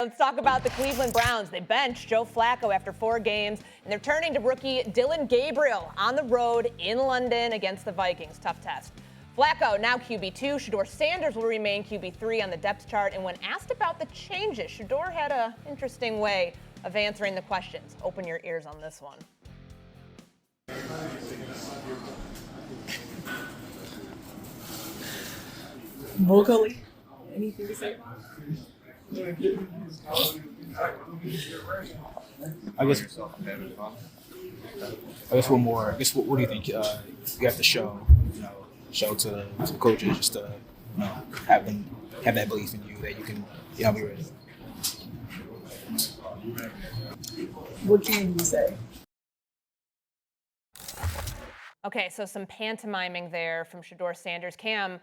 Let's talk about the Cleveland Browns. They benched Joe Flacco after 4 games, and they're turning to rookie Dylan Gabriel on the road in London against the Vikings. Tough test. Flacco now QB2. Shedeur Sanders will remain QB3 on the depth chart. And when asked about the changes, Shedeur had an interesting way of answering the questions. Open your ears on this one. Vocally, anything to say? I guess one more. What do you think? You have to show to the coaches just to have that belief in you that you can be ready. What can you say? Okay, so some pantomiming there from Shedeur Sanders. Cam,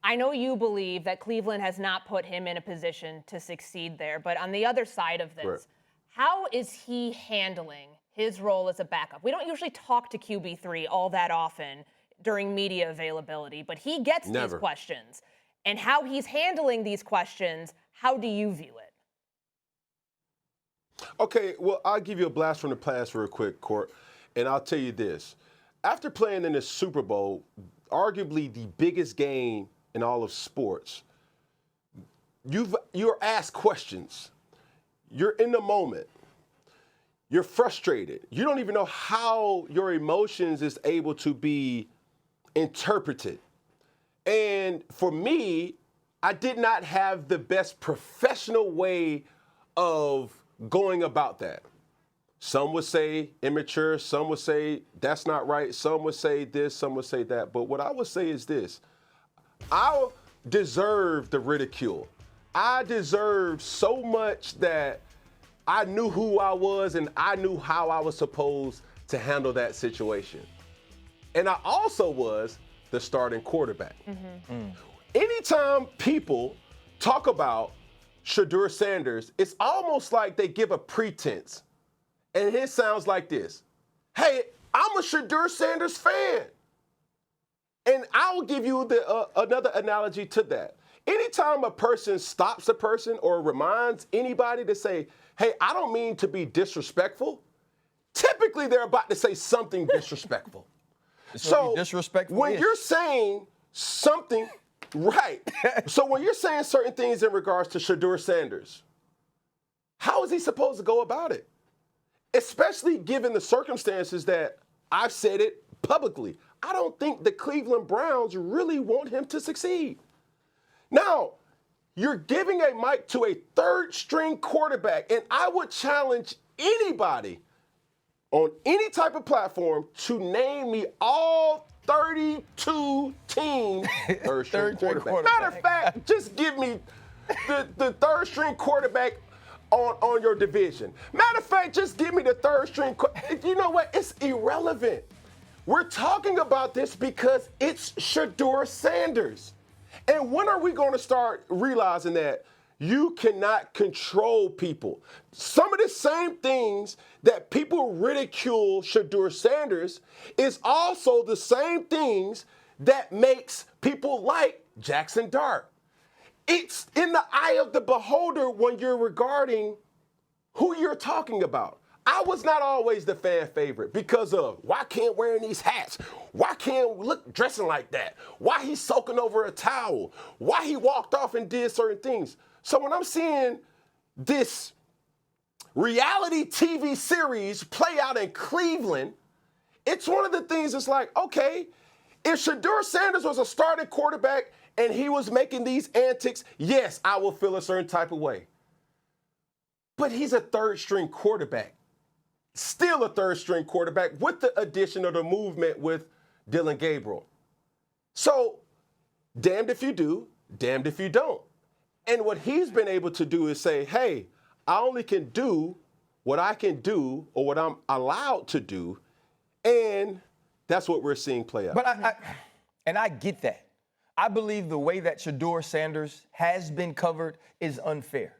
I know you believe that Cleveland has not put him in a position to succeed there, but on the other side of this, Correct. How is he handling his role as a backup? We don't usually talk to QB3 all that often during media availability, but he gets these questions. And how he's handling these questions, how do you view it? Okay, well, I'll give you a blast from the past real quick, Court, and I'll tell you this. After playing in the Super Bowl, arguably the biggest game in all of sports, you're asked questions. You're in the moment. You're frustrated. You don't even know how your emotions is able to be interpreted. And for me, I did not have the best professional way of going about that. Some would say immature, some would say that's not right, some would say this, some would say that. But what I would say is this: I deserve the ridicule. I deserve so much that I knew who I was and I knew how I was supposed to handle that situation. And I also was the starting quarterback. Anytime people talk about Shedeur Sanders, it's almost like they give a pretense. And it sounds like this: hey, I'm a Shedeur Sanders fan. And I will give you another analogy to that. Anytime a person stops a person or reminds anybody to say, hey, I don't mean to be disrespectful, typically they're about to say something disrespectful. So when you're saying something, right, so when you're saying certain things in regards to Shedeur Sanders, how is he supposed to go about it? Especially given the circumstances that I've said it publicly. I don't think the Cleveland Browns really want him to succeed. Now, you're giving a mic to a third-string quarterback, and I would challenge anybody on any type of platform to name me all 32 teams third-string quarterback. Matter of fact, just give me the third-string quarterback on your division. Matter of fact, just give me the third-string. You know what? It's irrelevant. We're talking about this because it's Shedeur Sanders. And when are we going to start realizing that you cannot control people? Some of the same things that people ridicule Shedeur Sanders is also the same things that makes people like Jackson Dart. It's in the eye of the beholder when you're regarding who you're talking about. I was not always the fan favorite because of why can't wearing these hats? Why can't look dressing like that? Why he's soaking over a towel? Why he walked off and did certain things? So when I'm seeing this reality TV series play out in Cleveland, it's one of the things that's like, okay, if Shedeur Sanders was a starting quarterback and he was making these antics, yes, I will feel a certain type of way. But he's a third-string quarterback. Still a third-string quarterback with the addition of the movement with Dylan Gabriel. So, damned if you do, damned if you don't. And what he's been able to do is say, hey, I only can do what I can do or what I'm allowed to do, and that's what we're seeing play out. But I get that. I believe the way that Shedeur Sanders has been covered is unfair.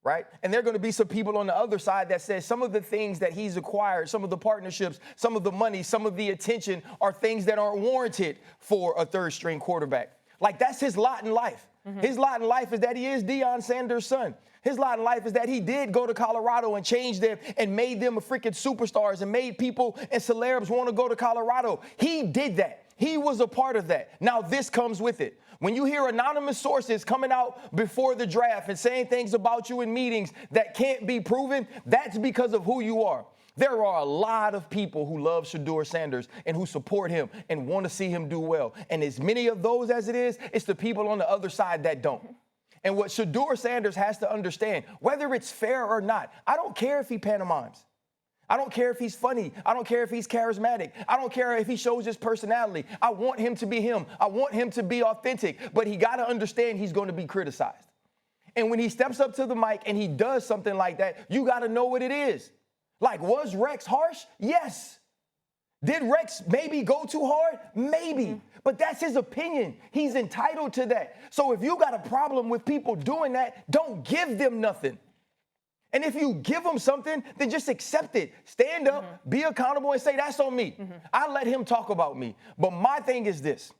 Right? And there are going to be some people on the other side that says some of the things that he's acquired, some of the partnerships, some of the money, some of the attention are things that aren't warranted for a third-string quarterback. Like, that's his lot in life. His lot in life is that he is Deion Sanders' son. His lot in life is that he did go to Colorado and change them and made them a freaking superstars and made people and celebs want to go to Colorado. He did that. He was a part of that. Now this comes with it. When you hear anonymous sources coming out before the draft and saying things about you in meetings that can't be proven, that's because of who you are. There are a lot of people who love Shedeur Sanders and who support him and want to see him do well. And as many of those as it is, it's the people on the other side that don't. And what Shedeur Sanders has to understand, whether it's fair or not, I don't care if he pantomimes. I don't care if he's funny. I don't care if he's charismatic. I don't care if he shows his personality. I want him to be him. I want him to be authentic. But he got to understand he's going to be criticized. And when he steps up to the mic and he does something like that, you got to know what it is. Like, was Rex harsh? Yes. Did Rex maybe go too hard? Maybe. But that's his opinion. He's entitled to that. So if you got a problem with people doing that, don't give them nothing. And if you give them something, then just accept it. Stand up, be accountable, and say, that's on me. I let him talk about me. But my thing is this.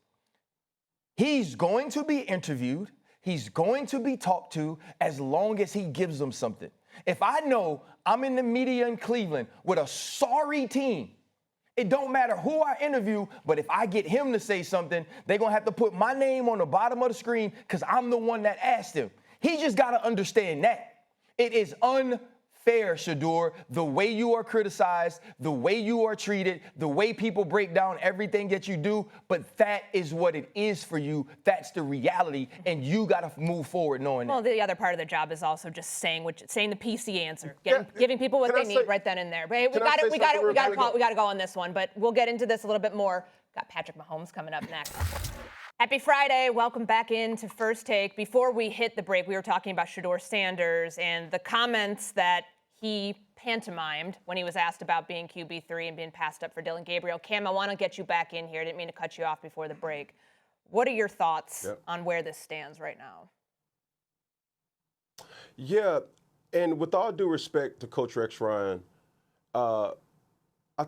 He's going to be interviewed. He's going to be talked to as long as he gives them something. If I know I'm in the media in Cleveland with a sorry team, it don't matter who I interview, but if I get him to say something, they're going to have to put my name on the bottom of the screen because I'm the one that asked him. He just got to understand that. It is unfair, Shedeur, the way you are criticized, the way you are treated, the way people break down everything that you do, but that is what it is for you. That's the reality, and you got to move forward knowing that. Well, the other part of the job is also just saying the PC answer, giving people what they need right then and there. But hey, we got to go on this one, but we'll get into this a little bit more. Got Patrick Mahomes coming up next. Happy Friday. Welcome back into First Take. Before we hit the break, we were talking about Shedeur Sanders and the comments that he pantomimed when he was asked about being QB3 and being passed up for Dillon Gabriel. Cam, I want to get you back in here. I didn't mean to cut you off before the break. What are your thoughts on where this stands right now? Yeah, and with all due respect to Coach Rex Ryan, I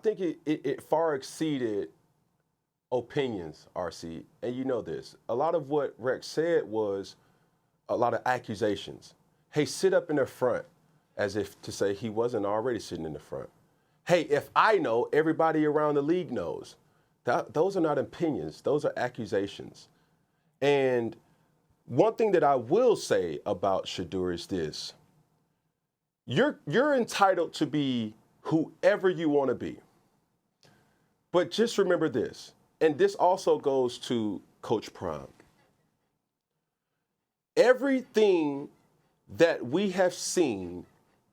think it far exceeded opinions, RC, and you know this. A lot of what Rex said was a lot of accusations. Hey, sit up in the front, as if to say he wasn't already sitting in the front. Hey, if I know, everybody around the league knows. Those are not opinions. Those are accusations. And one thing that I will say about Shedeur is this. You're entitled to be whoever you want to be. But just remember this. And this also goes to Coach Prime. Everything that we have seen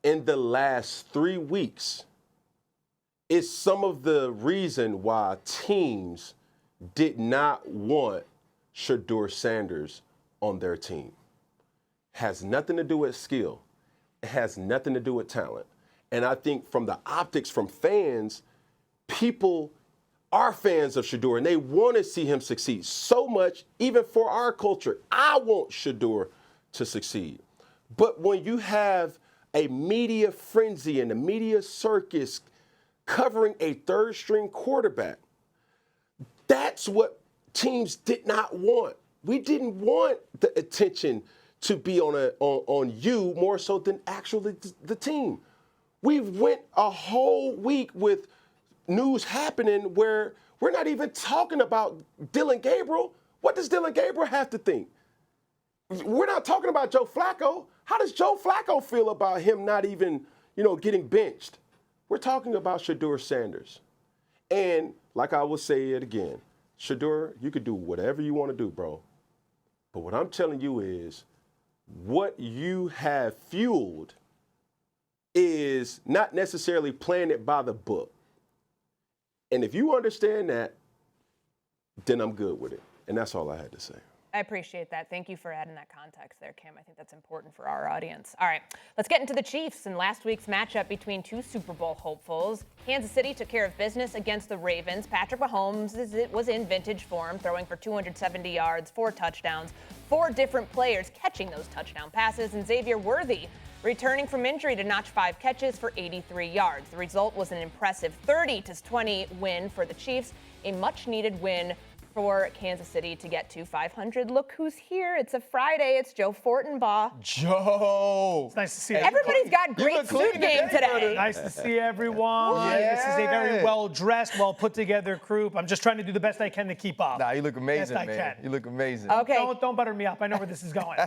in the last 3 weeks is some of the reason why teams did not want Shedeur Sanders on their team. Has nothing to do with skill. It has nothing to do with talent. And I think from the optics from fans, people are fans of Shedeur, and they want to see him succeed so much, even for our culture. I want Shedeur to succeed. But when you have a media frenzy and a media circus covering a third-string quarterback, that's what teams did not want. We didn't want the attention to be on you more so than actually the team. We went a whole week with news happening where we're not even talking about Dillon Gabriel. What does Dillon Gabriel have to think? We're not talking about Joe Flacco. How does Joe Flacco feel about him not even, getting benched? We're talking about Shedeur Sanders. And like I will say it again, Shedeur, you could do whatever you want to do, bro. But what I'm telling you is what you have fueled is not necessarily playing it by the book. And if you understand that, then I'm good with it. And that's all I had to say. I appreciate that. Thank you for adding that context there, Kim. I think that's important for our audience. All right, let's get into the Chiefs in last week's matchup between two Super Bowl hopefuls. Kansas City took care of business against the Ravens. Patrick Mahomes was in vintage form, throwing for 270 yards, 4 touchdowns, 4 different players catching those touchdown passes, and Xavier Worthy returning from injury to notch 5 catches for 83 yards. The result was an impressive 30-20 win for the Chiefs, a much-needed win for Kansas City to get to 500. Look who's here. It's a Friday. It's Joe Fortenbaugh. Joe. It's nice to see you. Everybody's got great clean suit game today. Nice to see everyone. Yeah. This is a very well-dressed, well-put-together group. I'm just trying to do the best I can to keep up. Nah, you look amazing, Best I man. can. You look amazing. Okay. Don't butter me up. I know where this is going.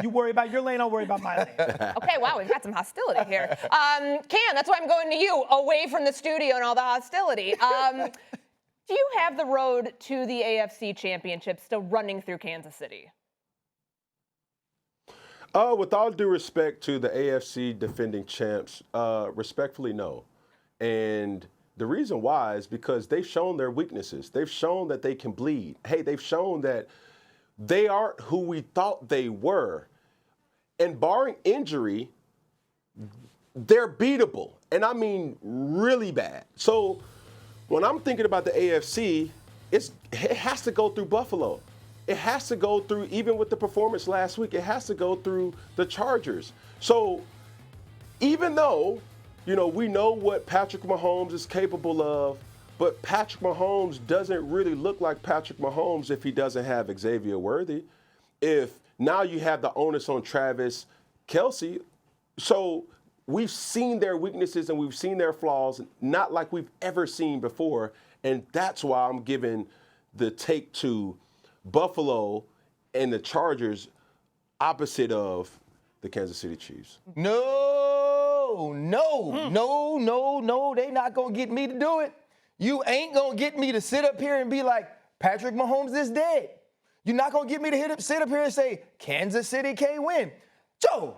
You worry about your lane, I'll worry about my lane. Okay, wow, we've got some hostility here. Cam, that's why I'm going to you, away from the studio and all the hostility. Do you have the road to the AFC Championship still running through Kansas City? With all due respect to the AFC defending champs, respectfully, no. And the reason why is because they've shown their weaknesses. They've shown that they can bleed. Hey, they've shown that they aren't who we thought they were. And barring injury, they're beatable. And I mean really bad. So when I'm thinking about the AFC, it has to go through Buffalo. It has to go through, even with the performance last week, it has to go through the Chargers. So even though, we know what Patrick Mahomes is capable of, but Patrick Mahomes doesn't really look like Patrick Mahomes if he doesn't have Xavier Worthy. If now you have the onus on Travis Kelce. So we've seen their weaknesses and we've seen their flaws, not like we've ever seen before. And that's why I'm giving the take to Buffalo and the Chargers opposite of the Kansas City Chiefs. No. They not going to get me to do it. You ain't going to get me to sit up here and be like, Patrick Mahomes is dead. You're not going to get me to sit up here and say, Kansas City can't win. Joe,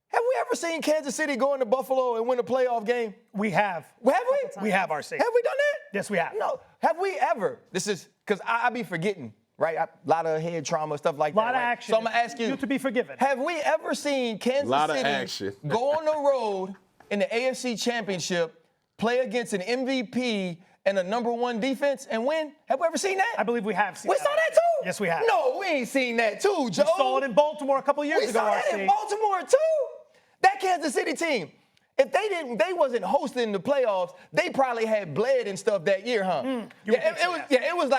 have we ever seen Kansas City go into Buffalo and win a playoff game? We have. Have we? We have, RC. Have we done that? Yes, we have. No. Have we ever? This is because I be forgetting, right? A lot of head trauma, stuff like that. A lot of right? action. So I'm going to ask you. You to be forgiven. Have we ever seen Kansas Lot of City action. go on the road in the AFC Championship, play against an MVP and a #1 defense and win? Have we ever seen that? I believe we have seen We that. saw that too? Yes, we have. No, we ain't seen that too, Joe. We saw it in Baltimore a couple years We ago, saw that RC. in Baltimore too. That Kansas City team, if they wasn't hosting the playoffs, they probably had bled and stuff that year, huh? It was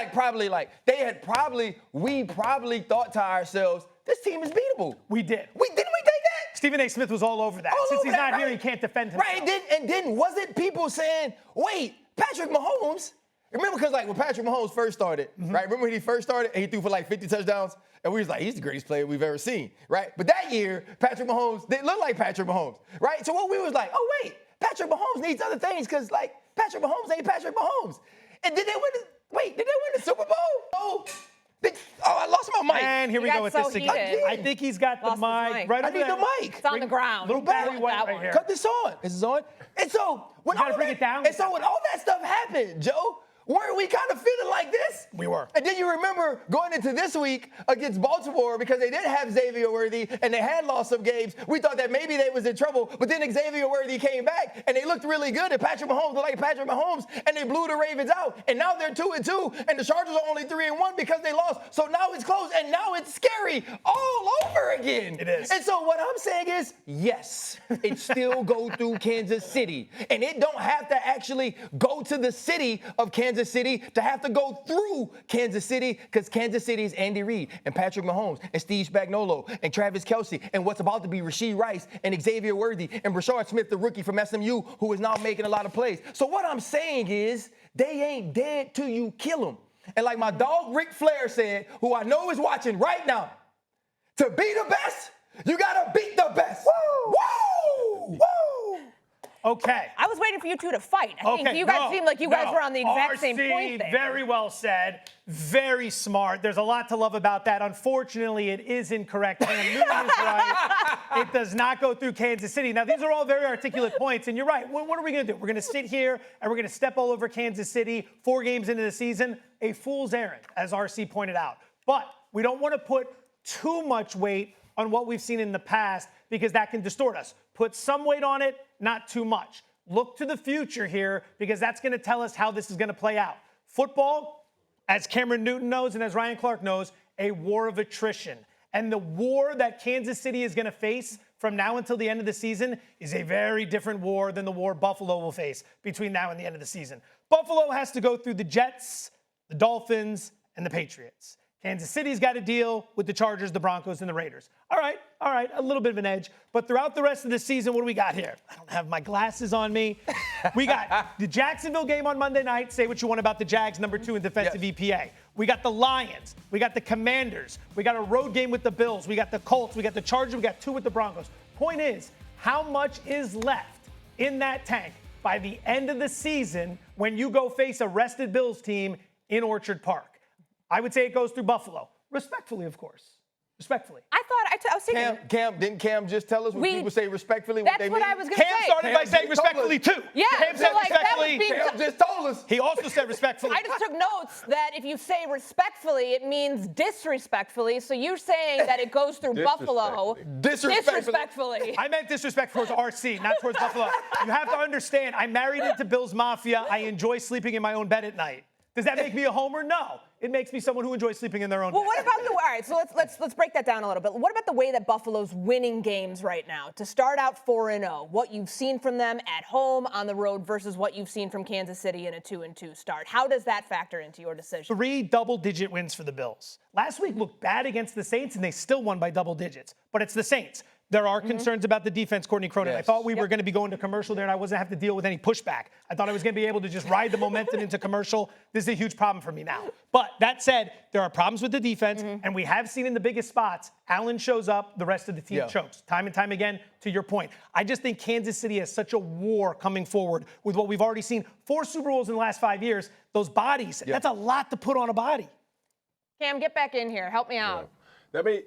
we probably thought to ourselves, this team is beatable. We did. Didn't we think that? Stephen A. Smith was all over that. All Since over he's that, not here, right? he can't defend himself. Right, and then was it people saying, wait, Patrick Mahomes? Remember, because when Patrick Mahomes first started, right? Remember when he first started and he threw for 50 touchdowns? And we was like, he's the greatest player we've ever seen, right? But that year, Patrick Mahomes didn't look like Patrick Mahomes, right? So what we was like, oh, wait, Patrick Mahomes needs other things because, Patrick Mahomes ain't Patrick Mahomes. And did they win the Super Bowl? Oh, I lost my mic. And here we got go with so this again. heated. I think he's got the Lost his mic mic. right I over need there. the mic. It's on the ground. Little battery white That right one. here. Cut this on. This is on. And so when gotta all bring that, it down. And so when all that stuff happened, Joe, weren't we kind of feeling like this? We were. And then you remember going into this week against Baltimore because they didn't have Xavier Worthy and they had lost some games. We thought that maybe they was in trouble, but then Xavier Worthy came back and they looked really good and Patrick Mahomes looked like Patrick Mahomes and they blew the Ravens out. And now they're 2-2 and the Chargers are only 3-1 because they lost. So now it's close and now it's scary all over again. It is. And so what I'm saying is, yes, it still go through Kansas City. And it don't have to actually go to the city of Kansas City to have to go through Kansas City because Kansas City is Andy Reid and Patrick Mahomes and Steve Spagnuolo and Travis Kelce and what's about to be Rashee Rice and Xavier Worthy and Brashard Smith, the rookie from SMU, who is now making a lot of plays. So what I'm saying is they ain't dead till you kill them. And like my dog Ric Flair said, who I know is watching right now, to be the best, you gotta beat the best. Woo! Woo! Woo! Okay. I was waiting for you two to fight. I think you guys seemed like you guys were on the exact same point there. Very well said. Very smart. There's a lot to love about that. Unfortunately, it is incorrect. Cam Newton is right. It does not go through Kansas City. Now, these are all very articulate points, and you're right. What are we going to do? We're going to sit here, and we're going to step all over Kansas City 4 games into the season. A fool's errand, as RC pointed out. But we don't want to put too much weight on what we've seen in the past because that can distort us. Put some weight on it, not too much. Look to the future here because that's going to tell us how this is going to play out. Football, as Cameron Newton knows and as Ryan Clark knows, a war of attrition. And the war that Kansas City is going to face from now until the end of the season is a very different war than the war Buffalo will face between now and the end of the season. Buffalo has to go through the Jets, the Dolphins, and the Patriots. Kansas City's got to deal with the Chargers, the Broncos, and the Raiders. All right, a little bit of an edge. But throughout the rest of the season, what do we got here? I don't have my glasses on me. We got the Jacksonville game on Monday night. Say what you want about the Jags, number 2 in defensive EPA. We got the Lions. We got the Commanders. We got a road game with the Bills. We got the Colts. We got the Chargers. We got 2 with the Broncos. Point is, how much is left in that tank by the end of the season when you go face a rested Bills team in Orchard Park? I would say it goes through Buffalo. Respectfully, of course. Respectfully. I was thinking. Didn't Cam just tell us when people say respectfully what they mean? That's what I was going to say. Cam started by saying respectfully, too. Yeah, Cam so said like, that respectfully. was being Cam just told us. He also said respectfully. I just took notes that if you say respectfully, it means disrespectfully. So you're saying that it goes through Buffalo. Disrespectfully. I meant disrespect towards RC, not towards Buffalo. You have to understand, I married into Bills Mafia. I enjoy sleeping in my own bed at night. Does that make me a homer? No. It makes me someone who enjoys sleeping in their own bed. Well, what about all right, so let's break that down a little bit. What about the way that Buffalo's winning games right now? To start out 4-0, what you've seen from them at home, on the road, versus what you've seen from Kansas City in a 2-2 start. How does that factor into your decision? 3 double-digit wins for the Bills. Last week looked bad against the Saints, and they still won by double digits. But it's the Saints. There are concerns about the defense, Courtney Cronin. Yes. I thought we were going to be going to commercial there, and I wasn't have to deal with any pushback. I thought I was going to be able to just ride the momentum into commercial. This is a huge problem for me now. But that said, there are problems with the defense, and we have seen in the biggest spots, Allen shows up, the rest of the team chokes. Time and time again, to your point. I just think Kansas City has such a war coming forward with what we've already seen. 4 Super Bowls in the last 5 years. Those bodies, that's a lot to put on a body. Cam, get back in here. Help me out. Let me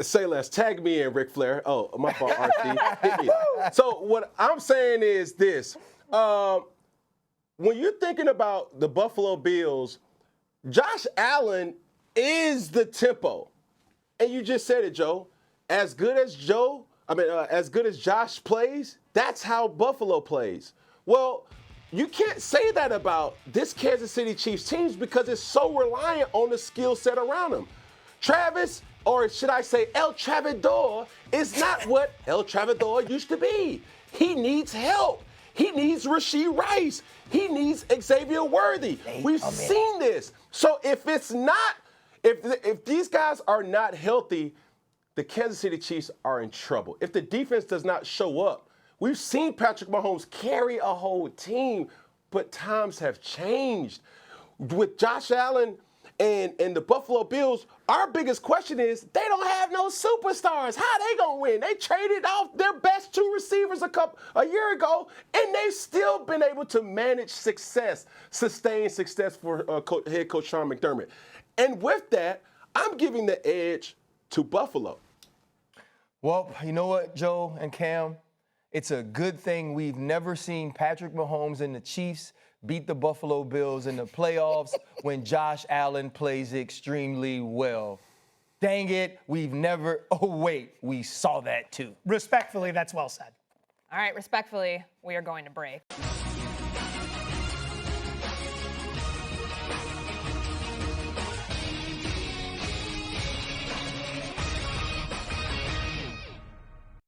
say less. Tag me in, Ric Flair. Oh, my fault, RC. Hit me. So what I'm saying is this. When you're thinking about the Buffalo Bills, Josh Allen is the tempo. And you just said it, Joe. As good as Josh plays, that's how Buffalo plays. Well, you can't say that about this Kansas City Chiefs team because it's so reliant on the skill set around them. Travis, or should I say El Travador, is not what El Travador used to be. He needs help. He needs Rashee Rice. He needs Xavier Worthy. We've seen this. So if these guys are not healthy, the Kansas City Chiefs are in trouble. If the defense does not show up, we've seen Patrick Mahomes carry a whole team, but times have changed. With Josh Allen and the Buffalo Bills, our biggest question is they don't have no superstars. How they gonna win? They traded off their best 2 receivers a year ago, and they've still been able to manage success, sustain success for head coach Sean McDermott. And with that, I'm giving the edge to Buffalo. Well, you know what, Joe and Cam? It's a good thing we've never seen Patrick Mahomes and the Chiefs beat the Buffalo Bills in the playoffs when Josh Allen plays extremely well. Dang it, we saw that too. Respectfully, that's well said. All right, respectfully, we are going to break.